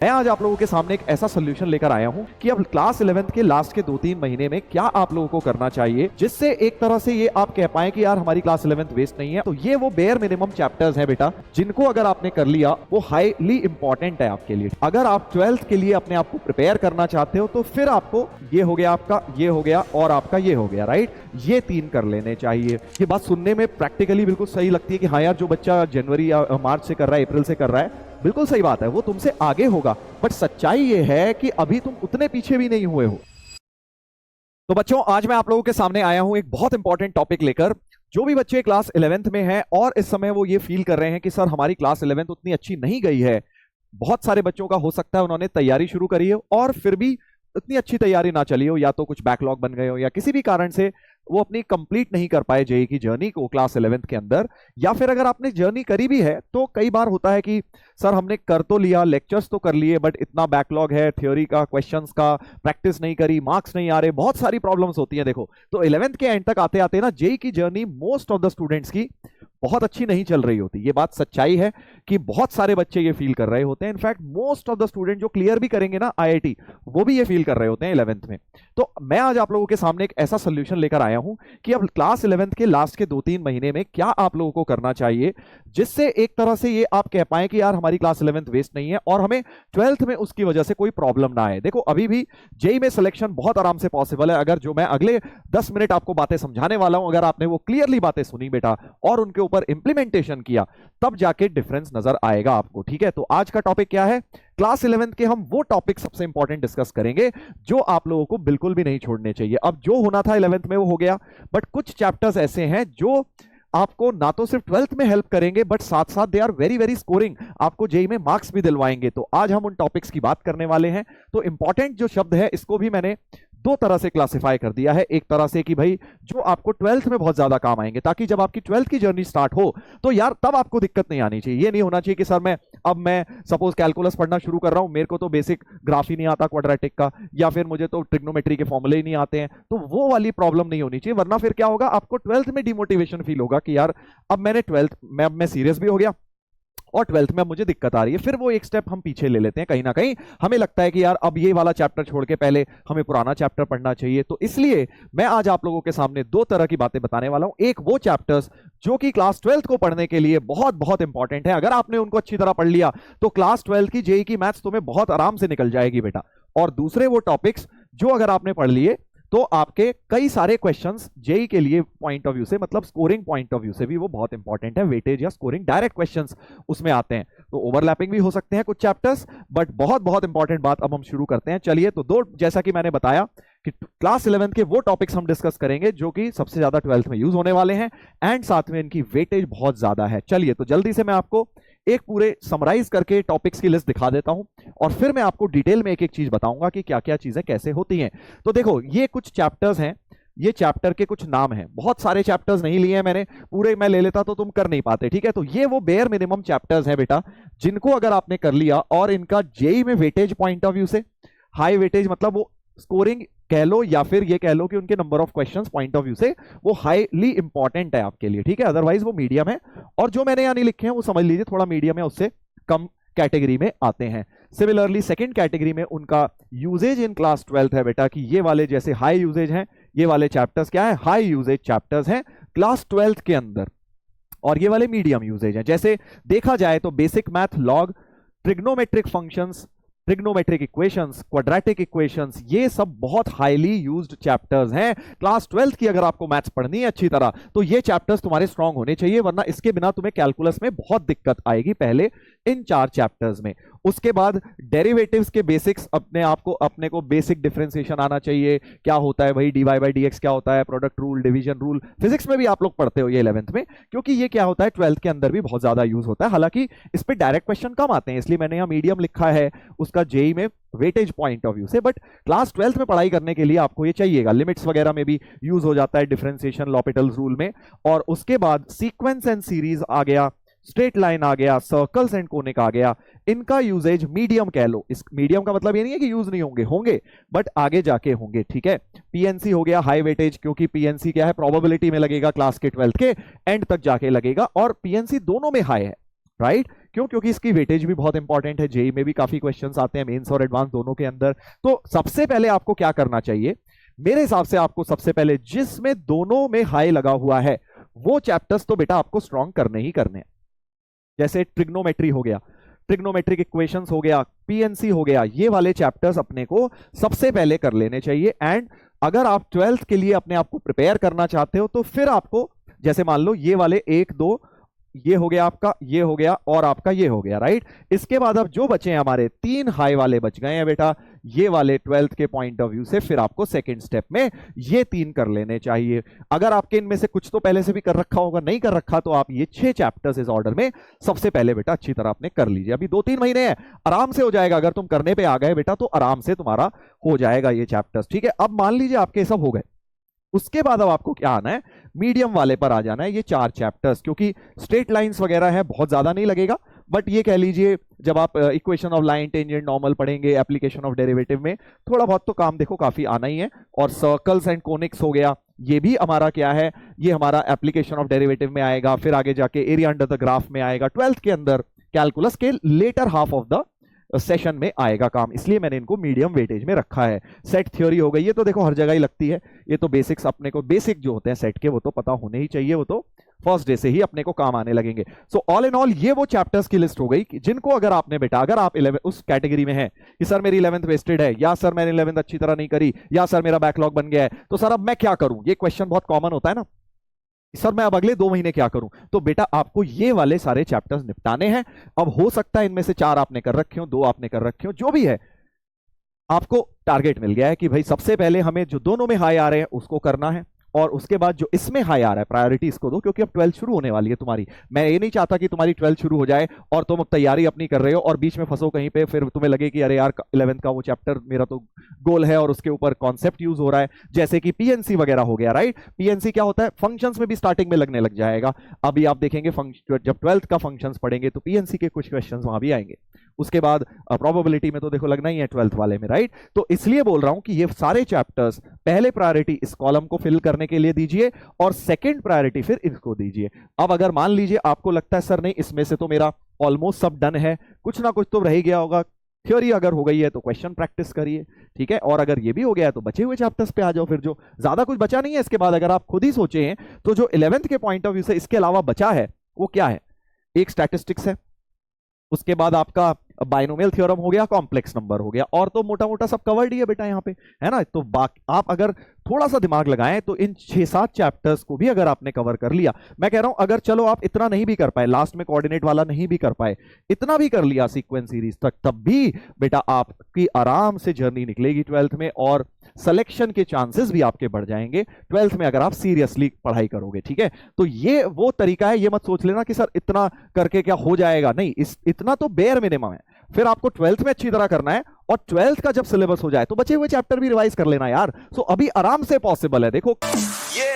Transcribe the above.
मैं आज आप लोगों के सामने एक ऐसा सोल्यूशन लेकर आया हूं कि अब क्लास 11th के लास्ट के 2-3 महीने में क्या आप लोगों को करना चाहिए जिससे एक तरह से ये आप कह पाए कि यार हमारी क्लास 11th वेस्ट नहीं है। तो ये वो बेयर मिनिमम चैप्टर्स हैं बेटा, जिनको अगर आपने कर लिया वो हाईली इंपॉर्टेंट है आपके लिए। अगर आप 12th के लिए अपने आप को प्रिपेयर करना चाहते हो तो फिर आपको ये हो गया, आपका ये हो गया और आपका ये हो गया, राइट। ये 3 कर लेने चाहिए। ये बात सुनने में प्रैक्टिकली बिल्कुल सही लगती है कि हाँ यार जो बच्चा जनवरी या मार्च से कर रहा है, अप्रैल से कर रहा है, बिल्कुल सही बात है, वो तुमसे आगे होगा। बट सच्चाई ये है कि अभी तुम उतने पीछे भी नहीं हुए हो। तो बच्चों, आज मैं आप लोगों के सामने आया हूं एक बहुत इंपॉर्टेंट टॉपिक लेकर। जो भी बच्चे क्लास 11th में हैं और इस समय वो ये फील कर रहे हैं कि सर हमारी क्लास 11th उतनी अच्छी नहीं गई है, बहुत सारे बच्चों का हो सकता है उन्होंने तैयारी शुरू करी है और फिर भी इतनी अच्छी तैयारी ना चली हो, या तो कुछ बैकलॉग बन गए हो या किसी भी कारण से वो अपनी कंप्लीट नहीं कर पाए जेईई की जर्नी को क्लास 11th के अंदर। या फिर अगर आपने जर्नी करी भी है तो कई बार होता है कि सर हमने कर तो लिया, लेक्चर्स तो कर लिए, बट इतना बैकलॉग है थ्योरी का, क्वेश्चंस का, प्रैक्टिस नहीं करी, मार्क्स नहीं आ रहे, बहुत सारी प्रॉब्लम्स होती हैं। देखो, तो 11th के एंड तक आते आते ना जेईई की journey most of the students की बहुत अच्छी नहीं चल रही होती। ये बात सच्चाई है कि बहुत सारे बच्चे ये फील कर रहे होते हैं। In fact most of the student जो क्लियर भी करेंगे ना आईआईटी, वो भी ये फील कर रहे होते हैं 11th में। तो मैं आज आप लोगों के सामने एक ऐसा सोल्यूशन लेकर आया हूं कि अब क्लास 11th के लास्ट के 2-3 महीने में क्या आप लोगों को करना चाहिए जिससे एक तरह से ये आप कह पाए कि यार हमारी क्लास 11th वेस्ट नहीं है और हमें 12th में उसकी वजह से कोई प्रॉब्लम ना आए। देखो, अभी भी जेईई में सिलेक्शन बहुत आराम से पॉसिबल है। अगर जो मैं अगले 10 मिनट आपको बातें समझाने वाला हूं, अगर आपने वो क्लियरली बातें सुनी बेटा और उनके ऊपर इंप्लीमेंटेशन किया, तब जाके डिफरेंस नजर आएगा आपको। ठीक है, तो आज का टॉपिक क्या है? क्लास 11th के हम वो टॉपिक सबसे इंपॉर्टेंट डिस्कस करेंगे जो आप लोगों को बिल्कुल भी नहीं छोड़ने चाहिए। अब जो होना था 11th में वो हो गया, बट कुछ चैप्टर्स ऐसे हैं जो आपको ना तो सिर्फ 12th में हेल्प करेंगे बट साथ साथ they are very very scoring, आपको जेईई में मार्क्स भी दिलवाएंगे। तो आज हम उन टॉपिक्स की बात करने वाले हैं। तो इंपॉर्टेंट जो शब्द है इसको भी मैंने 2 तरह से क्लासिफाई कर दिया है। एक तरह से कि भाई जो आपको 12th में बहुत ज्यादा काम आएंगे, ताकि जब आपकी 12th की जर्नी स्टार्ट हो तो यार तब आपको दिक्कत नहीं आनी चाहिए। ये नहीं होना चाहिए कि सर मैं सपोज कैलकुलस पढ़ना शुरू कर रहा हूं, मेरे को तो बेसिक ग्राफ ही नहीं आता क्वाड्रेटिक का, या फिर मुझे तो ट्रिग्नोमेट्री के फॉर्मूले ही नहीं आते हैं। तो वो वाली प्रॉब्लम नहीं होनी चाहिए, वरना फिर क्या होगा, आपको 12th में डिमोटिवेशन फील होगा कि यार अब मैंने 12th में, अब मैं सीरियस भी हो गया और 12th में अब मुझे दिक्कत आ रही है। फिर वो एक स्टेप हम पीछे ले लेते हैं, कहीं ना कहीं हमें लगता है कि यार अब ये वाला चैप्टर छोड़ के पहले हमें पुराना चैप्टर पढ़ना चाहिए। तो इसलिए मैं आज आप लोगों के सामने 2 तरह की बातें बताने वाला हूं। एक वो चैप्टर्स जो कि क्लास 12th को पढ़ने के लिए बहुत बहुत इंपॉर्टेंट है, अगर आपने उनको अच्छी तरह पढ़ लिया तो क्लास 12th की जेईई की मैथ्स तुम्हें बहुत आराम से निकल जाएगी बेटा। और दूसरे वो टॉपिक्स जो अगर आपने पढ़ लिए तो आपके कई सारे क्वेश्चंस जेईई के लिए पॉइंट ऑफ व्यू से, मतलब स्कोरिंग पॉइंट ऑफ व्यू से भी वो बहुत इंपॉर्टेंट है। वेटेज या स्कोरिंग डायरेक्ट क्वेश्चंस उसमें आते हैं, तो ओवरलैपिंग भी हो सकते हैं कुछ चैप्टर्स, बट बहुत बहुत इंपॉर्टेंट बात अब हम शुरू करते हैं। चलिए, तो 2, जैसा कि मैंने बताया कि क्लास 11th के वो टॉपिक्स हम डिस्कस करेंगे जो कि सबसे ज्यादा 12th में यूज होने वाले हैं एंड साथ में इनकी वेटेज बहुत ज्यादा है। चलिए, तो जल्दी से मैं आपको एक पूरे समराइज करके टॉपिक्स की लिस्ट दिखा देता हूं और फिर मैं आपको डिटेल में एक एक चीज बताऊंगा कि क्या क्या चीजें कैसे होती हैं। तो देखो, ये कुछ चैप्टर्स हैं, ये चैप्टर के कुछ नाम हैं। बहुत सारे चैप्टर्स नहीं लिए हैं मैंने, पूरे मैं ले लेता तो तुम कर नहीं पाते। ठीक है, तो ये वो बेयर मिनिमम चैप्टर्स हैं बेटा, जिनको अगर आपने कर लिया और इनका जेईई में वेटेज पॉइंट ऑफ व्यू से, हाई वेटेज मतलब वो स्कोरिंग कह लो या फिर ये कह लो कि उनके number of questions point of view से वो हाईली इंपॉर्टेंट है आपके लिए। ठीक है, अदरवाइज वो मीडियम है, और जो मैंने यहाँ नहीं लिखे हैं वो समझ लीजिए थोड़ा मीडियम है, उससे कम कैटेगरी में आते हैं। सिमिलरली सेकंड कैटेगरी में उनका यूजेज इन क्लास 12th है बेटा, कि ये वाले जैसे हाई यूजेज हैं, ये वाले चैप्टर्स क्या है, हाई यूजेज चैप्टर्स हैं क्लास 12th के अंदर, और ये वाले मीडियम यूजेज हैं। जैसे देखा जाए तो basic math, log, trigonometric functions, trigonometric equations, quadratic equations, ये सब बहुत हाईली यूज्ड चैप्टर्स हैं। क्लास 12th की अगर आपको मैथ्स पढ़नी है अच्छी तरह तो ये चैप्टर्स तुम्हारे स्ट्रांग होने चाहिए, वरना इसके बिना तुम्हें कैलकुलस में बहुत दिक्कत आएगी पहले इन 4 चैप्टर्स में। उसके बाद डेरिवेटिव्स के बेसिक्स, अपने को बेसिक डिफरेंशिएशन आना चाहिए, क्या होता है भाई dy बाई dx, क्या होता है product rule, division rule, physics में भी आप लोग पढ़ते हो ये 11th में, क्योंकि ये क्या होता है 12th के अंदर भी बहुत ज्यादा यूज होता है। हालांकि इस पे डायरेक्ट क्वेश्चन कम आते हैं, इसलिए मैंने यहाँ मीडियम लिखा है उसका जेईई में वेटेज पॉइंट ऑफ व्यू से। बट क्लास 12th में पढ़ाई करने के लिए आपको ये चाहिएगा, लिमिट्स वगैरह में भी यूज हो जाता है, डिफरेंशिएशन, लॉपिटल्स रूल में। और उसके बाद सीक्वेंस एंड सीरीज आ गया, स्ट्रेट लाइन आ गया, सर्कल्स एंड कोनिक आ गया, इनका यूजेज मीडियम कह लो। इस मीडियम का मतलब ये नहीं है कि यूज नहीं होंगे, होंगे बट आगे जाके होंगे। ठीक है, पीएनसी हो गया हाई वेटेज, क्योंकि पीएनसी क्या है, प्रोबेबिलिटी में लगेगा, क्लास के 12th के एंड तक जाके लगेगा, और पीएनसी दोनों में हाई है, राइट। क्यों? क्योंकि इसकी वेटेज भी बहुत इंपॉर्टेंट है, जेई में भी काफी क्वेश्चंस आते हैं, मेंस और एडवांस दोनों के अंदर। तो सबसे पहले आपको क्या करना चाहिए, मेरे हिसाब से आपको सबसे पहले जिसमें दोनों में हाई लगा हुआ है वो चैप्टर्स तो बेटा आपको स्ट्रॉन्ग करने ही करने हैं। जैसे ट्रिग्नोमेट्री हो गया, ट्रिग्नोमेट्रिक इक्वेशंस हो गया, पीएनसी हो गया, ये वाले चैप्टर्स अपने को सबसे पहले कर लेने चाहिए। एंड अगर आप 12th के लिए अपने आप को प्रिपेयर करना चाहते हो तो फिर आपको, जैसे मान लो ये वाले 1 2 ये हो गया आपका, ये हो गया और आपका ये हो गया, राइट। इसके बाद अब जो बचे हैं हमारे 3 हाई वाले बच गए हैं बेटा, ये वाले 12th के पॉइंट ऑफ व्यू से फिर आपको सेकंड स्टेप में ये 3 कर लेने चाहिए। अगर आपके इनमें से कुछ तो पहले से भी कर रखा होगा, नहीं कर रखा तो आप ये 6 चैप्टर्स इस ऑर्डर में सबसे पहले बेटा अच्छी तरह आपने कर लीजिए। अभी 2-3 महीने हैं, आराम से हो जाएगा। अगर तुम करने पे आ गए बेटा तो आराम से तुम्हारा हो जाएगा ये चैप्टर्स, ठीक है। अब मान लीजिए आपके सब हो गए, उसके बाद अब आपको क्या आना है, मीडियम वाले पर आ जाना है, ये 4 चैप्टर्स, क्योंकि स्ट्रेट लाइंस वगैरह है, बहुत ज्यादा नहीं लगेगा। बट ये कह लीजिए जब आप equation of line, tangent, normal पढ़ेंगे, एप्लीकेशन ऑफ डेरिवेटिव में थोड़ा बहुत तो काम देखो काफी आना ही है। और सर्कल्स एंड कोनिक्स हो गया, ये भी हमारा क्या है, ये हमारा एप्लीकेशन ऑफ डेरिवेटिव में आएगा, फिर आगे जाके एरिया अंडर द ग्राफ में आएगा, 12th के अंदर कैलकुलस के later half of the session में आएगा काम, इसलिए मैंने इनको मीडियम वेटेज में रखा है। सेट थ्योरी हो गई, ये तो देखो हर जगह ही लगती है, ये तो बेसिक्स अपने को, बेसिक जो होते हैं सेट के वो तो पता होने ही चाहिए, वो तो फर्स्ट डे से ही अपने को काम आने लगेंगे। सो ऑल इन ऑल ये वो चैप्टर्स की लिस्ट हो गई जिनको अगर आपने बेटा, अगर आप 11 उस कैटेगरी में है कि सर मेरी 11th वेस्टेड है, या सर मैंने 11th अच्छी तरह नहीं करी, या सर मेरा बैकलॉग बन गया है, तो सर अब मैं क्या करूं, ये क्वेश्चन बहुत कॉमन होता है ना, सर मैं अब अगले 2 महीने क्या करूं। तो बेटा आपको ये वाले सारे चैप्टर्स निपटाने हैं। अब हो सकता है इनमें से 4 आपने कर रखे हो, 2 आपने कर रखे हो, जो भी है आपको टारगेट मिल गया है कि भाई सबसे पहले हमें जो दोनों में हाई आ रहे हैं उसको करना है, और उसके बाद जो इसमें हाई आ रहा है प्रायोरिटी इसको दो, क्योंकि अब 12th शुरू होने वाली है तुम्हारी। मैं ये नहीं चाहता कि तुम्हारी 12th शुरू हो जाए और तुम तैयारी अपनी कर रहे हो और बीच में फंसो कहीं पे, फिर तुम्हें लगे कि अरे यार 11th का वो चैप्टर मेरा तो गोल है और उसके ऊपर कॉन्सेप्ट यूज हो रहा है, जैसे कि पीएनसी वगैरह हो गया, राइट। पीएनसी क्या होता है, फंक्शंस में भी स्टार्टिंग में लगने लग जाएगा। अभी आप देखेंगे जब 12th का फंक्शंस पढ़ेंगे तो पीएनसी के कुछ क्वेश्चंस वहां भी आएंगे। उसके बाद प्रोबेबिलिटी में तो देखो लगना ही है 12th वाले में, राइट। तो इसलिए बोल रहा हूं कि ये सारे चैप्टर्स पहले प्रायोरिटी इस कॉलम को फिल करने के लिए दीजिए और सेकंड प्रायोरिटी फिर इसको दीजिए। अब अगर मान लीजिए आपको लगता है सर नहीं इसमें से तो मेरा ऑलमोस्ट सब डन है, कुछ ना कुछ तो रह ही गया होगा, थ्योरी अगर हो गई है तो क्वेश्चन प्रैक्टिस करिए, ठीक है। और अगर ये भी हो गया है तो बचे हुए चैप्टर्स पे आ जाओ, फिर जो ज्यादा कुछ बचा नहीं है इसके बाद। अगर आप खुद ही सोचे हैं तो जो 11th के पॉइंट ऑफ व्यू से इसके अलावा बचा है वो क्या है, एक स्टैटिस्टिक्स है, उसके बाद आपका बाइनोमियल थ्योरम हो गया, कॉम्प्लेक्स नंबर हो गया, और तो मोटा मोटा सब कवर्ड ही है बेटा यहाँ पे, है ना। तो आप अगर थोड़ा सा दिमाग लगाएं तो इन 6-7 चैप्टर्स को भी अगर आपने कवर कर लिया, मैं कह रहा हूं अगर चलो आप इतना नहीं भी कर पाए, लास्ट में कोऑर्डिनेट वाला नहीं भी कर पाए, इतना भी कर लिया सीक्वेंस सीरीज तक, तब भी बेटा आपकी आराम से जर्नी निकलेगी 12th में, और सिलेक्शन के चांसेस भी आपके बढ़ जाएंगे 12th में अगर आप सीरियसली पढ़ाई करोगे, ठीक है। तो ये वो तरीका है, ये मत सोच लेना कि सर इतना करके क्या हो जाएगा, नहीं, इतना तो बेयर मिनिमम है। फिर आपको 12th में अच्छी तरह करना है, और 12th का जब सिलेबस हो जाए तो बचे हुए चैप्टर भी रिवाइज कर लेना यार। सो अभी आराम से पॉसिबल है, देखो ये